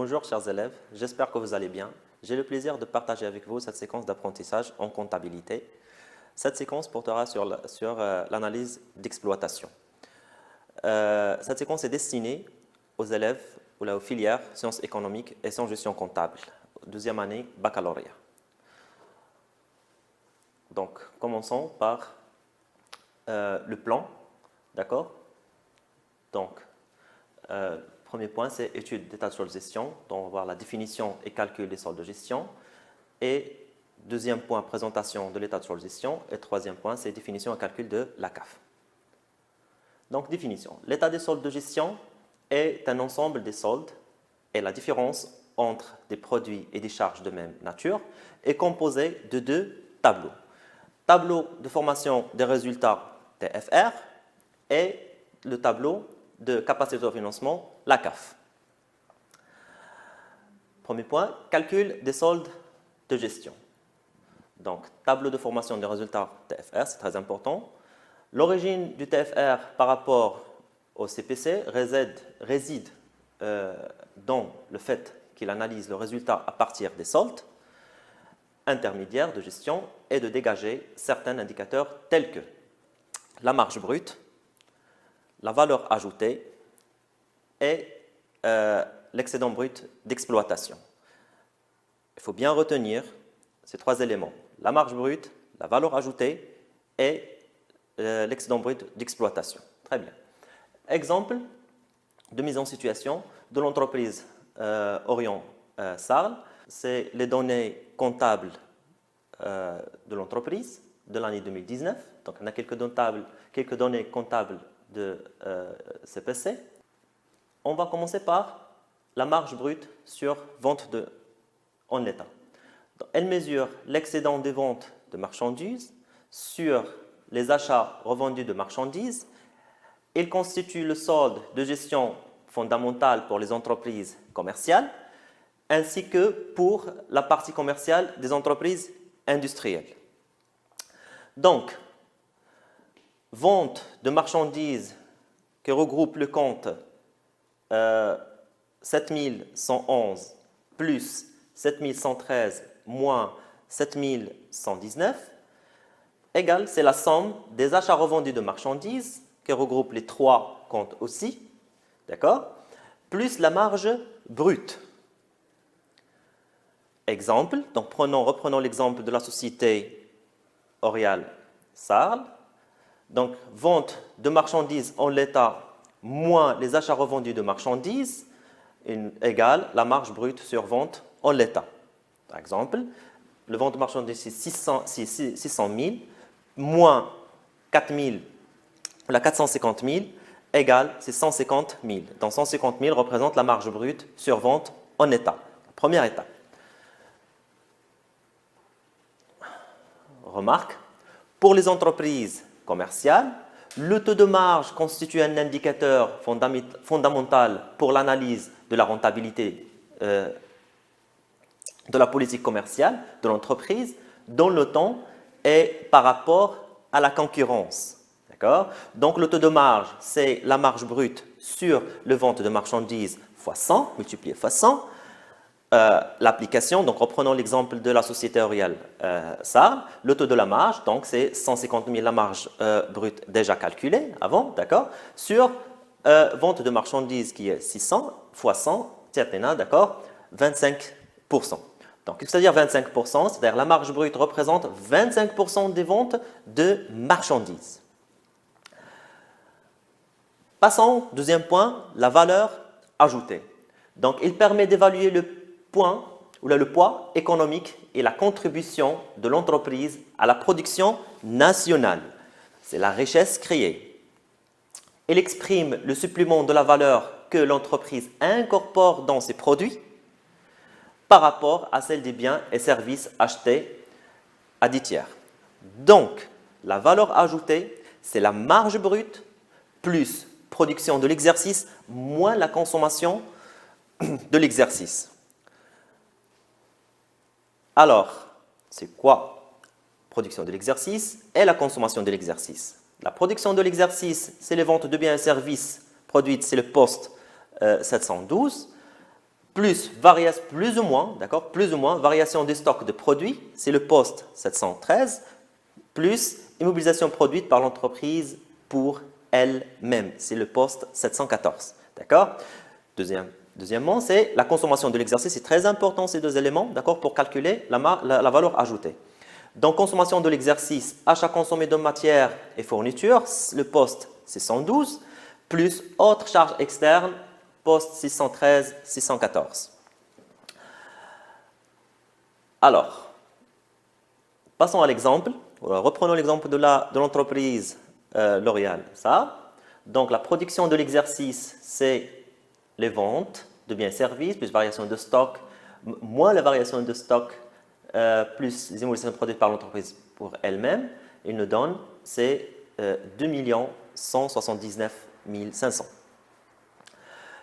Bonjour chers élèves, j'espère que vous allez bien. J'ai le plaisir de partager avec vous cette séquence d'apprentissage en comptabilité. Cette séquence portera sur l'analyse d'exploitation. Cette séquence est destinée aux élèves ou aux filières sciences économiques et sciences gestion comptable, deuxième année baccalauréat. Donc, commençons par le plan, d'accord? Donc, premier point, c'est étude d'état de solde de gestion, donc on va voir la définition et calcul des soldes de gestion. Et deuxième point, présentation de l'état de solde de gestion. Et troisième point, c'est définition et calcul de la CAF. Donc, définition. L'état des soldes de gestion est un ensemble des soldes et la différence entre des produits et des charges de même nature est composée de deux tableaux. Tableau de formation des résultats TFR et le tableau de capacité de financement, la CAF. Premier point, calcul des soldes de gestion. Donc, tableau de formation des résultats TFR, c'est très important. L'origine du TFR par rapport au CPC réside dans le fait qu'il analyse le résultat à partir des soldes intermédiaires de gestion et de dégager certains indicateurs tels que la marge brute, la valeur ajoutée et l'excédent brut d'exploitation. Il faut bien retenir ces trois éléments, la marge brute, la valeur ajoutée et l'excédent brut d'exploitation. Très bien. Exemple de mise en situation de l'entreprise Orion Sarl. C'est les données comptables de l'entreprise de l'année 2019. Donc, on a quelques données comptables de CPC. On va commencer par la marge brute sur vente en l'état. Elle mesure l'excédent des ventes de marchandises sur les achats revendus de marchandises. Il constitue le solde de gestion fondamental pour les entreprises commerciales ainsi que pour la partie commerciale des entreprises industrielles. Donc, vente de marchandises qui regroupe le compte 7111 plus 7113 moins 7119 égale, c'est la somme des achats revendus de marchandises qui regroupe les trois comptes aussi, d'accord, plus la marge brute. Exemple, donc reprenons l'exemple de la société Orion Sarl. Donc, vente de marchandises en l'état moins les achats revendus de marchandises égale la marge brute sur vente en l'état. Par exemple, le vente de marchandises c'est 600 000 moins 450 000 égale c'est 150 000. Donc, 150 000 représente la marge brute sur vente en état. Première étape. Remarque, pour les entreprises commerciales, le taux de marge constitue un indicateur fondamental pour l'analyse de la rentabilité de la politique commerciale de l'entreprise dans le temps et par rapport à la concurrence. Donc, le taux de marge, c'est la marge brute sur le vente de marchandises fois 100, multiplié fois 100. L'application, donc reprenons l'exemple de la société Orion Sarl, le taux de la marge, donc c'est 150 000 la marge brute déjà calculée avant, d'accord, sur vente de marchandises qui est 600 fois 100, d'accord, 25%. Donc, c'est-à-dire 25%, c'est-à-dire la marge brute représente 25% des ventes de marchandises. Passons, deuxième point, la valeur ajoutée. Donc, il permet d'évaluer le poids économique et la contribution de l'entreprise à la production nationale. C'est la richesse créée. Il exprime le supplément de la valeur que l'entreprise incorpore dans ses produits par rapport à celle des biens et services achetés à des tiers. Donc, la valeur ajoutée, c'est la marge brute plus production de l'exercice moins la consommation de l'exercice. Alors, c'est quoi production de l'exercice et la consommation de l'exercice? La production de l'exercice, c'est les ventes de biens et services produites, c'est le poste 712. plus plus ou moins, d'accord, plus ou moins, variation des stocks de produits, c'est le poste 713, plus immobilisation produite par l'entreprise pour elle-même, c'est le poste 714, d'accord. Deuxièmement, c'est la consommation de l'exercice, c'est très important ces deux éléments, d'accord, pour calculer la valeur ajoutée. Donc, consommation de l'exercice, achat consommé de matières et fournitures, le poste 612, plus autres charges externes, poste 613, 614. Alors, passons à l'exemple. Reprenons l'exemple de l'entreprise L'Oréal. Donc, la production de l'exercice, c'est les ventes de biens et services, plus variation de stock, moins la variation de stock, plus les immobilisations produites par l'entreprise pour elle-même. Il nous donne, c'est 2 179 500.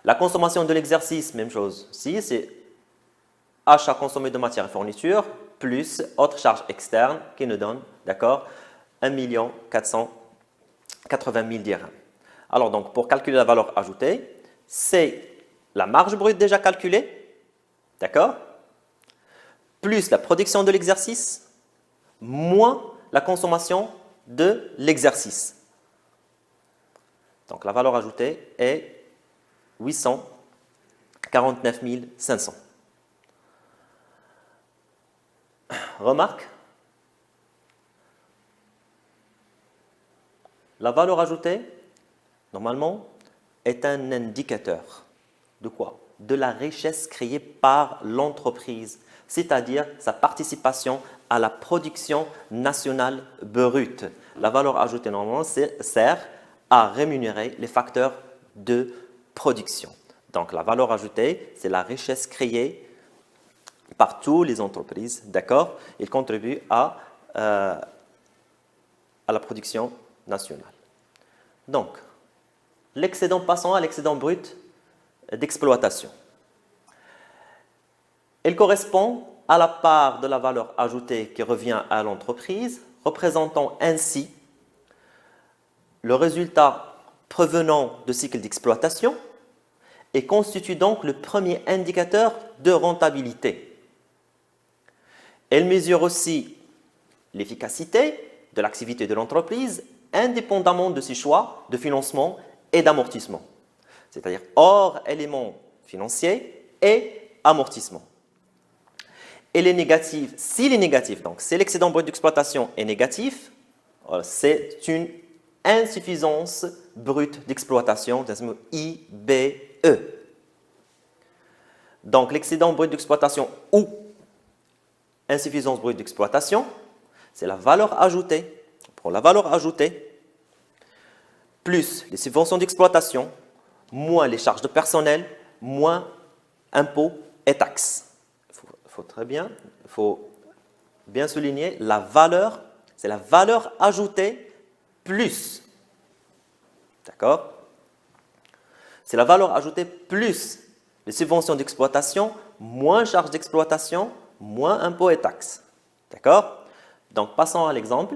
La consommation de l'exercice, même chose aussi, c'est achat consommé de matières et fournitures, plus autres charges externes qui nous donnent, d'accord, 1 480 000 dirhams. Alors, donc, pour calculer la valeur ajoutée, c'est la marge brute déjà calculée, d'accord, plus la production de l'exercice, moins la consommation de l'exercice. Donc, la valeur ajoutée est 849 500. Remarque, la valeur ajoutée, normalement, est un indicateur de quoi? De la richesse créée par l'entreprise, c'est-à-dire sa participation à la production nationale brute. La valeur ajoutée, normalement, sert à rémunérer les facteurs de production. Donc, la valeur ajoutée, c'est la richesse créée par toutes les entreprises, d'accord? Il contribue à la production nationale. Donc, l'excédent, passons à l'excédent brut d'exploitation. Il correspond à la part de la valeur ajoutée qui revient à l'entreprise, représentant ainsi le résultat provenant de cycle d'exploitation et constitue donc le premier indicateur de rentabilité. Elle mesure aussi l'efficacité de l'activité de l'entreprise indépendamment de ses choix de financement et d'amortissement, c'est-à-dire hors éléments financiers et amortissement. Elle est négative, s'il est négatif, donc si l'excédent brut d'exploitation est négatif, c'est une insuffisance brute d'exploitation, IBE. Donc l'excédent brut d'exploitation ou insuffisance brute d'exploitation, c'est la valeur ajoutée. Pour la valeur ajoutée, plus les subventions d'exploitation, moins les charges de personnel, moins impôts et taxes. Il faut bien souligner la valeur, c'est la valeur ajoutée plus. D'accord? C'est la valeur ajoutée plus les subventions d'exploitation, moins charges d'exploitation, moins impôts et taxes. D'accord? Donc, passons à l'exemple.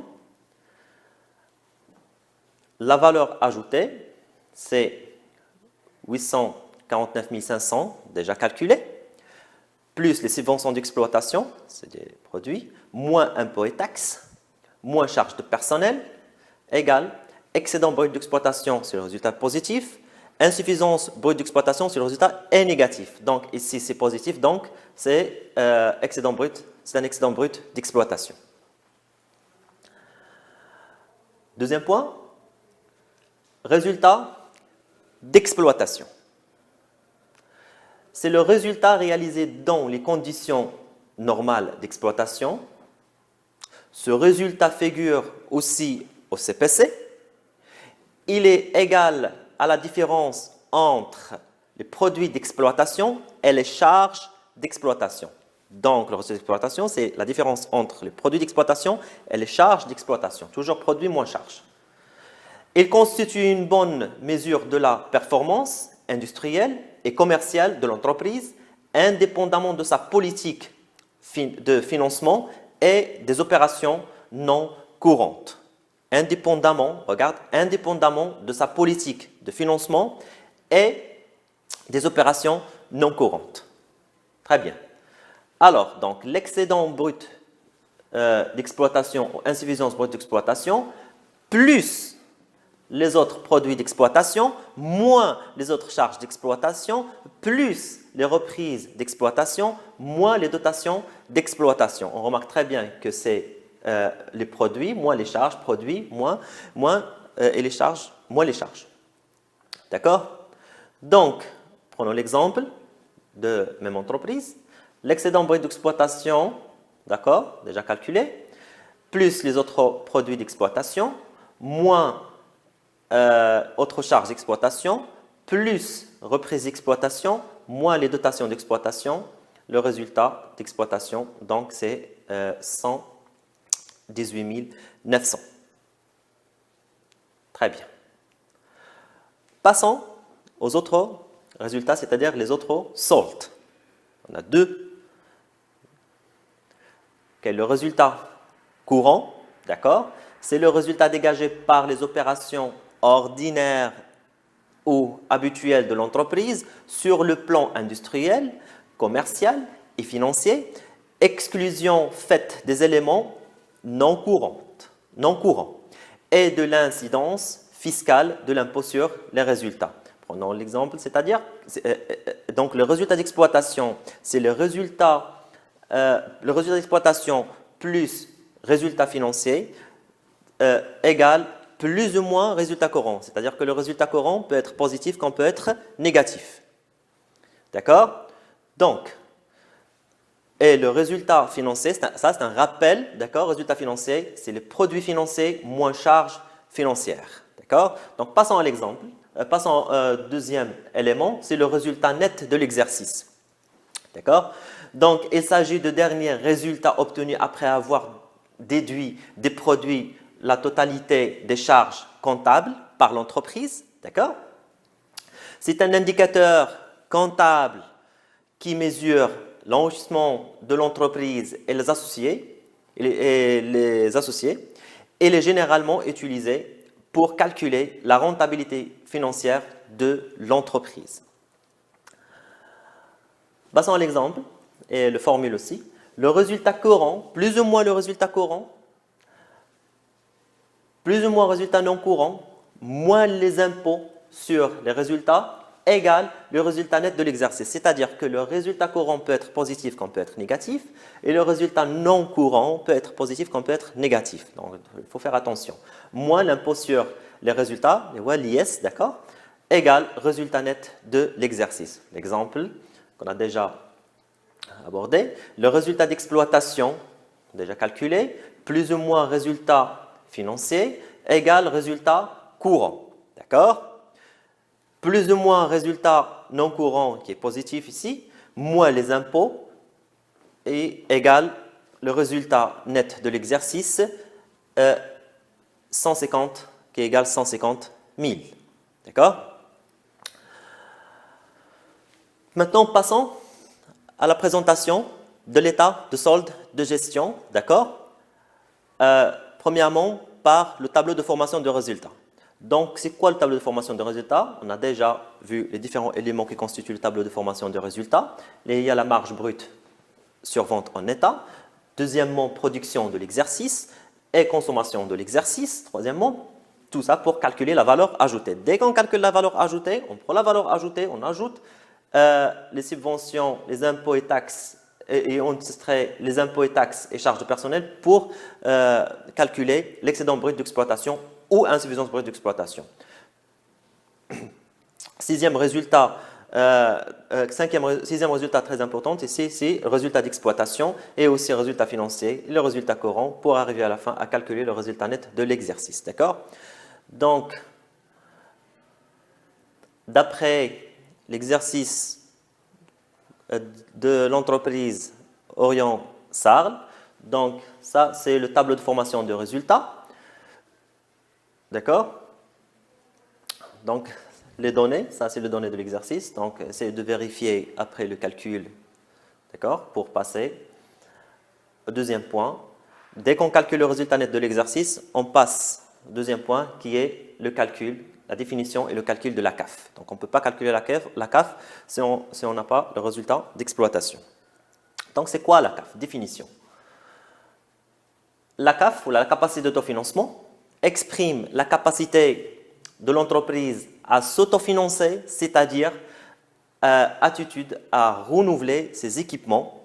La valeur ajoutée, c'est 849 500, déjà calculé, plus les subventions d'exploitation, c'est des produits, moins impôts et taxes, moins charges de personnel, égale excédent brut d'exploitation sur le résultat positif, insuffisance brute d'exploitation si le résultat est négatif. Donc ici c'est positif, donc c'est excédent brut, c'est un excédent brut d'exploitation. Deuxième point, résultat d'exploitation. C'est le résultat réalisé dans les conditions normales d'exploitation. Ce résultat figure aussi au CPC. Il est égal à la différence entre les produits d'exploitation et les charges d'exploitation. Donc, le résultat d'exploitation, c'est la différence entre les produits d'exploitation et les charges d'exploitation. Toujours produit moins charge. Il constitue une bonne mesure de la performance industrielle et commerciale de l'entreprise, indépendamment de sa politique de financement et des opérations non courantes. Indépendamment de sa politique de financement et des opérations non courantes. Très bien. Alors, donc, l'excédent brut d'exploitation ou insuffisance brute d'exploitation, plus les autres produits d'exploitation, moins les autres charges d'exploitation, plus les reprises d'exploitation, moins les dotations d'exploitation. On remarque très bien que c'est les produits, moins les charges, produits, et les charges, moins les charges. D'accord? Donc, prenons l'exemple de même entreprise. L'excédent brut d'exploitation, d'accord, déjà calculé, plus les autres produits d'exploitation, moins autres charges d'exploitation, plus reprise d'exploitation, moins les dotations d'exploitation. Le résultat d'exploitation, donc, c'est 118 900. Très bien. Passons aux autres résultats, c'est-à-dire les autres soldes. On a deux. Quel est le résultat courant, d'accord? C'est le résultat dégagé par les opérations ordinaires ou habituelles de l'entreprise sur le plan industriel, commercial et financier, exclusion faite des éléments non courants et de l'incidence fiscale de l'impôt sur les résultats. Prenons l'exemple, c'est-à-dire, donc le résultat d'exploitation, c'est le résultat d'exploitation plus résultat financier égale plus ou moins résultat courant. C'est-à-dire que le résultat courant peut être positif comme peut être négatif. D'accord? Donc, et le résultat financier, ça c'est un rappel, d'accord? Résultat financier, c'est les produits financiers moins charges financières. D'accord? Donc, passons à l'exemple. Passons au deuxième élément, c'est le résultat net de l'exercice. D'accord? Donc, il s'agit de dernier résultat obtenu après avoir déduit des produits la totalité des charges comptables par l'entreprise. D'accord? C'est un indicateur comptable qui mesure l'enrichissement de l'entreprise et les associés. Il est généralement utilisé pour calculer la rentabilité financière de l'entreprise. Passons à l'exemple et le formule aussi. Le résultat courant, plus ou moins le résultat courant, plus ou moins le résultat non courant, moins les impôts sur les résultats, égale le résultat net de l'exercice. C'est-à-dire que le résultat courant peut être positif comme peut être négatif et le résultat non courant peut être positif comme peut être négatif. Donc, il faut faire attention. Moins l'impôt sur les résultats, l'IS, d'accord, égale résultat net de l'exercice. L'exemple qu'on a déjà abordé, le résultat d'exploitation, déjà calculé, plus ou moins résultat financier, égale résultat courant. D'accord? Plus ou moins résultat non courant qui est positif ici, moins les impôts, et égale le résultat net de l'exercice, 150, qui égale 150 000. D'accord? Maintenant, passons à la présentation de l'état de solde de gestion. D'accord? Premièrement, par le tableau de formation de résultats. Donc, c'est quoi le tableau de formation de résultats? On a déjà vu les différents éléments qui constituent le tableau de formation de résultats. Il y a la marge brute sur vente en état. Deuxièmement, production de l'exercice et consommation de l'exercice. Troisièmement, tout ça pour calculer la valeur ajoutée. Dès qu'on calcule la valeur ajoutée, on prend la valeur ajoutée, on ajoute les subventions, les impôts et taxes, et on extrait les impôts et taxes et charges de personnel pour calculer l'excédent brut d'exploitation ou insuffisance brute d'exploitation. Sixième résultat très important, c'est le résultat d'exploitation et aussi le résultat financier et le résultat courant pour arriver à la fin à calculer le résultat net de l'exercice. D'accord? Donc, d'après l'exercice de l'entreprise Orient-Sarl, donc ça c'est le tableau de formation de résultats. D'accord? Donc, les données, ça c'est les données de l'exercice. Donc, c'est de vérifier après le calcul, d'accord, pour passer au deuxième point. Dès qu'on calcule le résultat net de l'exercice, on passe au deuxième point qui est le calcul, la définition et le calcul de la CAF. Donc, on ne peut pas calculer la CAF si on n'a pas le résultat d'exploitation. Donc, c'est quoi la CAF? Définition. La CAF, ou la capacité d'autofinancement, exprime la capacité de l'entreprise à s'autofinancer, c'est-à-dire attitude à renouveler ses équipements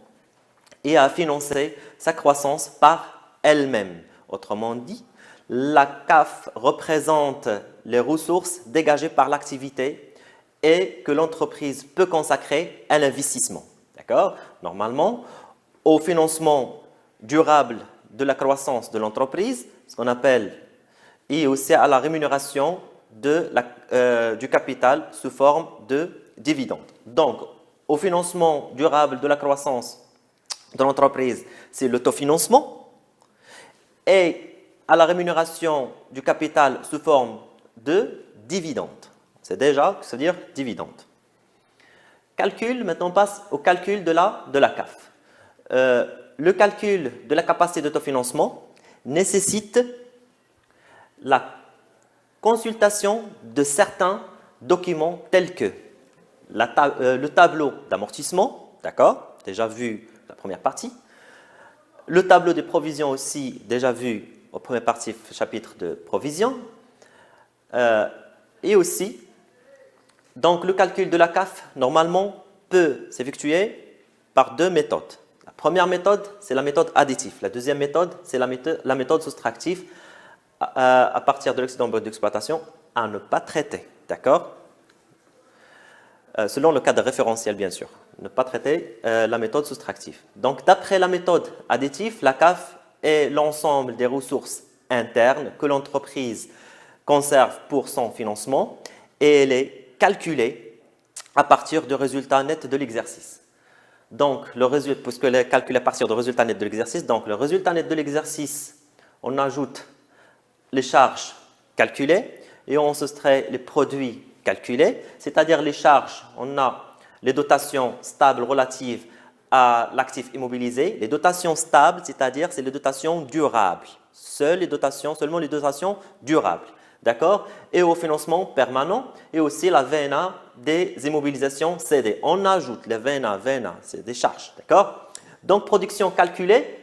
et à financer sa croissance par elle-même. Autrement dit, la CAF représente les ressources dégagées par l'activité et que l'entreprise peut consacrer à l'investissement. D'accord? Normalement, au financement durable de la croissance de l'entreprise, ce qu'on appelle, et aussi à la rémunération du capital sous forme de dividendes. Donc, au financement durable de la croissance de l'entreprise, c'est l'autofinancement. Et à la rémunération du capital sous forme de dividendes. C'est déjà, c'est-à-dire dividendes. Calcul, maintenant on passe au calcul de la CAF. Le calcul de la capacité d'autofinancement nécessite la consultation de certains documents tels que le tableau d'amortissement, d'accord, déjà vu la première partie, le tableau des provisions aussi, déjà vu aux premières parties, chapitre de provisions, et aussi, donc le calcul de la CAF, normalement, peut s'effectuer par deux méthodes. La première méthode, c'est la méthode additive. La deuxième méthode, c'est la méthode soustractive à partir de l'excédent brut d'exploitation à ne pas traiter. D'accord? Selon le cadre référentiel, bien sûr. Ne pas traiter la méthode soustractive. Donc, d'après la méthode additive, la CAF est l'ensemble des ressources internes que l'entreprise conserve pour son financement et elle est calculée à partir du résultat net de l'exercice. Donc, puisqu'elle est calculée à partir du résultat net de l'exercice, donc le résultat net de l'exercice, on ajoute les charges calculées et on soustrait les produits calculés, c'est-à-dire les charges, on a les dotations stables relatives à l'actif immobilisé. Les dotations stables, c'est-à-dire c'est les dotations durables. Seulement les dotations durables. D'accord? Et au financement permanent et aussi la VNA des immobilisations cédées. On ajoute les VNA, c'est des charges. D'accord? Donc, production calculée.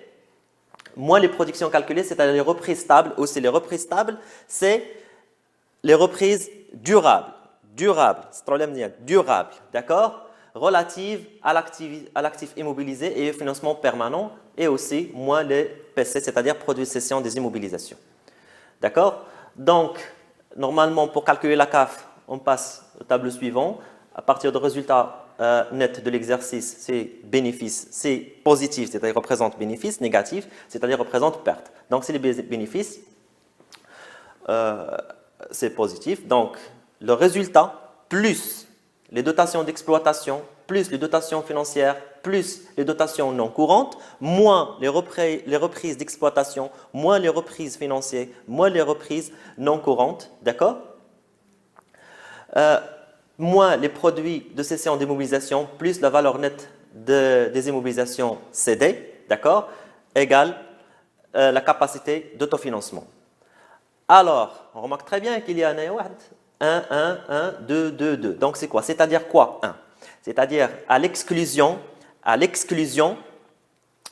Moins les productions calculées, c'est-à-dire les reprises stables. Aussi, les reprises stables, c'est les reprises durables. Durables. D'accord? Relatives à l'actif immobilisé et au financement permanent. Et aussi, moins les PC, c'est-à-dire produits de cession des immobilisations. D'accord? Donc, normalement, pour calculer la CAF, on passe au tableau suivant. À partir du résultat net de l'exercice, c'est bénéfice, c'est positif, c'est-à-dire représente bénéfice, négatif, c'est-à-dire représente perte. Donc, c'est les bénéfices, c'est positif. Donc, le résultat plus les dotations d'exploitation, plus les dotations financières, plus les dotations non courantes, moins les reprises d'exploitation, moins les reprises financières, moins les reprises non courantes, d'accord? Moins les produits de cession d'immobilisation, plus la valeur nette des immobilisations cédées, d'accord? Égale la capacité d'autofinancement. Alors, on remarque très bien qu'il y a 1, 2, 2, 2. Donc, c'est quoi? C'est-à-dire quoi? 1. C'est-à-dire à l'exclusion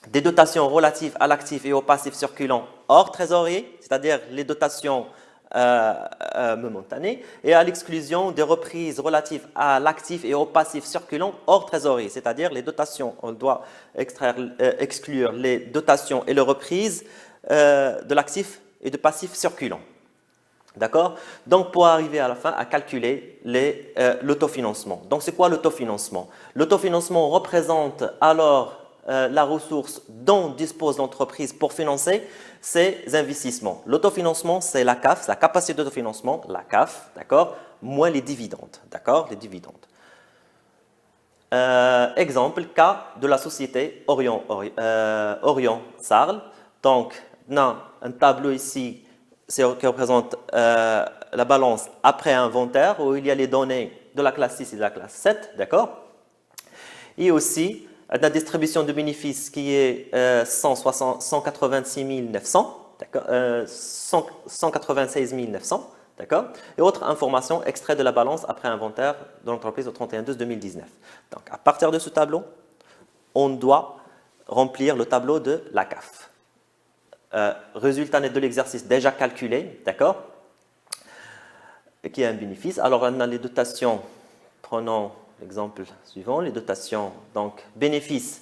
des dotations relatives à l'actif et au passif circulant hors trésorerie, c'est-à-dire les dotations momentanées, et à l'exclusion des reprises relatives à l'actif et au passif circulant hors trésorerie, c'est-à-dire les dotations, on doit exclure les dotations et les reprises de l'actif et de passif circulant. D'accord? Donc, pour arriver à la fin à calculer l'autofinancement. Donc, c'est quoi l'autofinancement? L'autofinancement représente alors la ressource dont dispose l'entreprise pour financer ses investissements. L'autofinancement, c'est la CAF, la capacité d'autofinancement, la CAF, d'accord? Moins les dividendes, d'accord? Les dividendes. Exemple, cas de la société Orion Sarl. Donc, on a un tableau ici qui représente la balance après inventaire où il y a les données de la classe 6 et de la classe 7, d'accord? Et aussi la distribution de bénéfices qui est 186 900, d'accord? 196 900, d'accord? Et autre information, extrait de la balance après inventaire de l'entreprise au 31/12/2019. Donc, à partir de ce tableau, on doit remplir le tableau de la CAF. Résultat net de l'exercice déjà calculé, d'accord, qui est un bénéfice. Alors, on a les dotations, prenons l'exemple suivant, les dotations, donc bénéfice,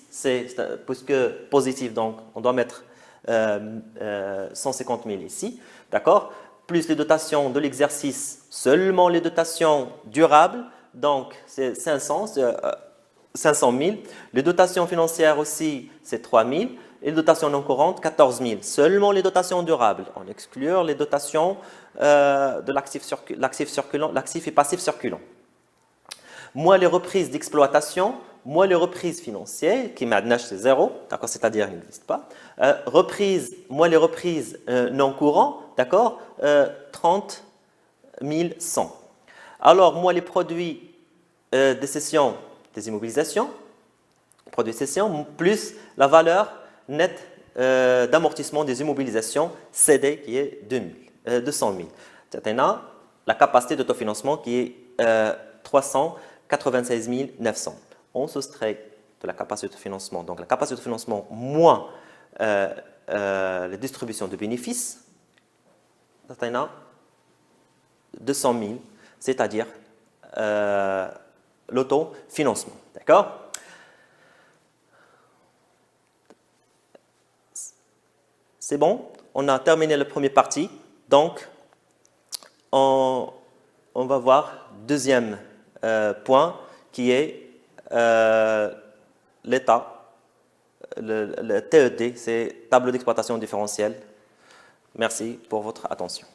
puisque positif, donc on doit mettre 150 000 ici, d'accord, plus les dotations de l'exercice, seulement les dotations durables, donc c'est 500 000, les dotations financières aussi, c'est 3 000, et les dotations non courantes, 14 000. Seulement les dotations durables. On exclut les dotations de l'actif et passif circulant. Moins les reprises d'exploitation, moins les reprises financières, qui maintenant c'est zéro, d'accord, c'est-à-dire qu'il n'existe pas. Moins les reprises non courantes, d'accord, 30 100. Alors, moins les produits de cession des immobilisations, produits de cession, plus la valeur nette d'amortissement des immobilisations CD qui est 200 000. C'est-à-dire la capacité d'autofinancement qui est 396 900. On soustrait de la capacité de financement, donc la capacité de financement moins les distributions de bénéfices, c'est-à-dire 200 000, c'est-à-dire l'autofinancement. D'accord? C'est bon? On a terminé la première partie. Donc, on va voir le deuxième point qui est l'état, le TED, c'est tableau d'exploitation différentielle. Merci pour votre attention.